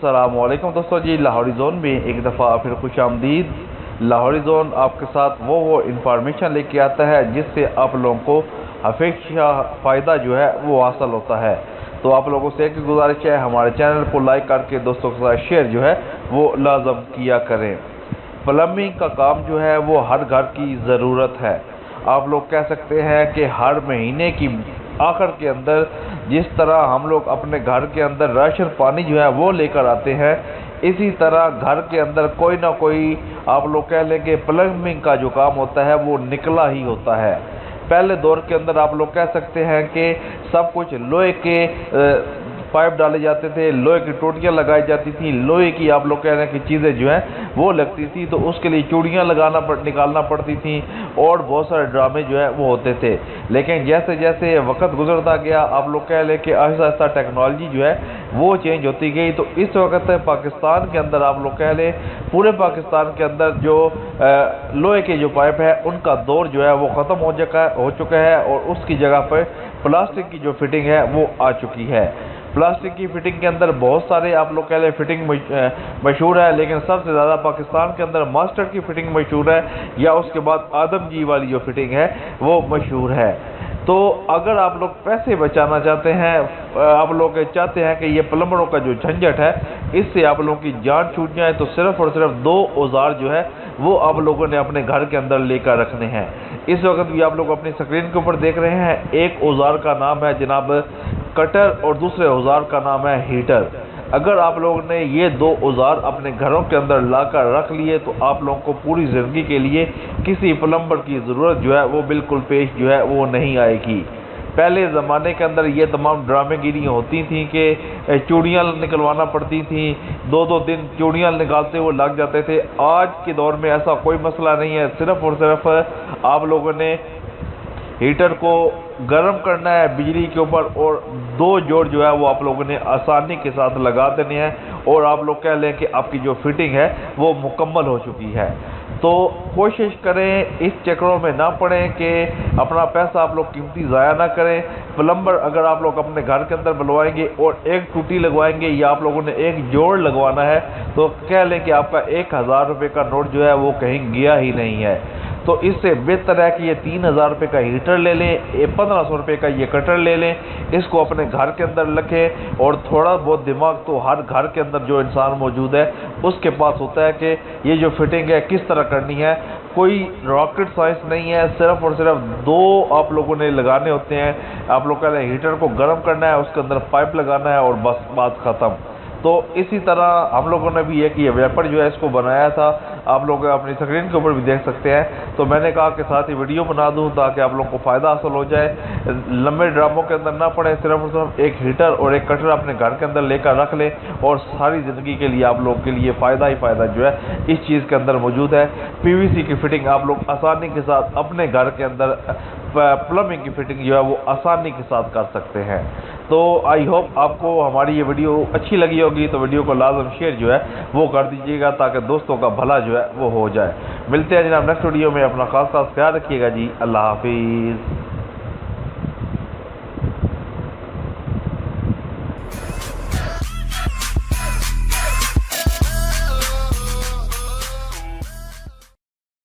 अस्सलामुअलैकुम दोस्तों जी। लाहौरी ज़ोन में एक दफ़ा फिर खुश आमदीद। लाहौरी ज़ोन आपके साथ वो इंफॉर्मेशन लेके आता है जिससे आप लोगों को हमेशा फ़ायदा जो है वो हासिल होता है। तो आप लोगों से एक गुजारिश है, हमारे चैनल को लाइक करके दोस्तों के साथ शेयर जो है वो लाजम किया करें। प्लम्बिंग का काम जो है वो हर घर की ज़रूरत है। आप लोग कह सकते हैं कि हर महीने की आखिर के अंदर जिस तरह हम लोग अपने घर के अंदर राशन पानी जो है वो लेकर आते हैं, इसी तरह घर के अंदर कोई ना कोई आप लोग कह लें कि प्लम्बिंग का जो काम होता है वो निकला ही होता है। पहले दौर के अंदर आप लोग कह सकते हैं कि सब कुछ लोहे के पाइप डाले जाते थे, लोहे की टोटियाँ लगाई जाती थी, लोहे की आप लोग कह रहे हैं कि चीज़ें जो हैं वो लगती थी, तो उसके लिए चूड़ियाँ निकालना पड़ती थी और बहुत सारे ड्रामे जो है वो होते थे। लेकिन जैसे जैसे वक्त गुजरता गया, आप लोग कह लें कि आहिस्ता आहिस्ता टेक्नोलॉजी जो है वो चेंज होती गई। तो इस वक्त पाकिस्तान के अंदर आप लोग कह लें पूरे पाकिस्तान के अंदर जो लोहे के जो पाइप है उनका दौर जो है वो ख़त्म हो चुका है और उसकी जगह पर प्लास्टिक की जो फिटिंग है वो आ चुकी है। प्लास्टिक की फिटिंग के अंदर बहुत सारे आप लोग कह लें फिटिंग मशहूर है, लेकिन सबसे ज़्यादा पाकिस्तान के अंदर मास्टर की फिटिंग मशहूर है, या उसके बाद आदम जी वाली जो फिटिंग है वो मशहूर है। तो अगर आप लोग पैसे बचाना चाहते हैं, आप लोग चाहते हैं कि ये प्लम्बरों का जो झंझट है इससे आप लोगों की जान छूट जाए, तो सिर्फ और सिर्फ दो औजार जो है वो आप लोगों ने अपने घर के अंदर लेकर रखने हैं। इस वक्त भी आप लोग अपनी स्क्रीन के ऊपर देख रहे हैं, एक औजार का नाम है जनाब कटर और दूसरे औजार का नाम है हीटर। अगर आप लोगों ने ये दो औजार अपने घरों के अंदर लाकर रख लिए तो आप लोगों को पूरी ज़िंदगी के लिए किसी प्लम्बर की ज़रूरत जो है वो बिल्कुल पेश जो है वो नहीं आएगी। पहले ज़माने के अंदर ये तमाम ड्रामेगिरियाँ होती थी कि चूड़ियाँ निकलवाना पड़ती थी, दो दो दिन चूड़ियाँ निकालते हुए लग जाते थे। आज के दौर में ऐसा कोई मसला नहीं है, सिर्फ और सिर्फ आप लोगों ने हीटर को गर्म करना है बिजली के ऊपर और दो जोड़ जो है वो आप लोगों ने आसानी के साथ लगा देने हैं और आप लोग कह लें कि आपकी जो फिटिंग है वो मुकम्मल हो चुकी है। तो कोशिश करें इस चक्रों में ना पड़ें कि अपना पैसा आप लोग कीमती ज़ाया ना करें। प्लम्बर अगर आप लोग अपने घर के अंदर बुलवाएंगे और एक टूटी लगवाएंगे या आप लोगों ने एक जोड़ लगवाना है तो कह लें कि आपका 1000 रुपये का नोट जो है वो कहीं गया ही नहीं है। तो इससे बेहतर है कि ये 3000 रुपये का हीटर ले लें, 1500 रुपये का ये कटर ले लें, इसको अपने घर के अंदर रखें। और थोड़ा बहुत दिमाग तो हर घर के अंदर जो इंसान मौजूद है उसके पास होता है कि ये जो फिटिंग है किस तरह करनी है। कोई रॉकेट साइंस नहीं है, सिर्फ और सिर्फ दो आप लोगों ने लगाने होते हैं। आप लोग कह रहे हैं हीटर को गर्म करना है, उसके अंदर पाइप लगाना है और बस बात ख़त्म। तो इसी तरह हम लोगों ने भी एक ये वेपर जो है इसको बनाया था, आप लोग अपनी स्क्रीन के ऊपर भी देख सकते हैं। तो मैंने कहा कि साथ ही वीडियो बना दूं ताकि आप लोग को फ़ायदा हासिल हो जाए, लंबे ड्रामों के अंदर ना पड़े, सिर्फ और सिर्फ एक हीटर और एक कटर अपने घर के अंदर लेकर रख लें और सारी ज़िंदगी के लिए आप लोग के लिए फ़ायदा ही फ़ायदा जो है इस चीज़ के अंदर मौजूद है। PVC की फिटिंग आप लोग आसानी के साथ अपने घर के अंदर प्लम्बिंग की फिटिंग जो है वो आसानी के साथ कर सकते हैं। तो आई होप आपको हमारी ये वीडियो अच्छी लगी होगी, तो वीडियो को लाजम शेयर जो है वो कर दीजिएगा ताकि दोस्तों का भला जो है वो हो जाए। मिलते हैं जनाब नेक्स्ट वीडियो में, अपना खास ख्याल रखिएगा जी। अल्लाह हाफिज़।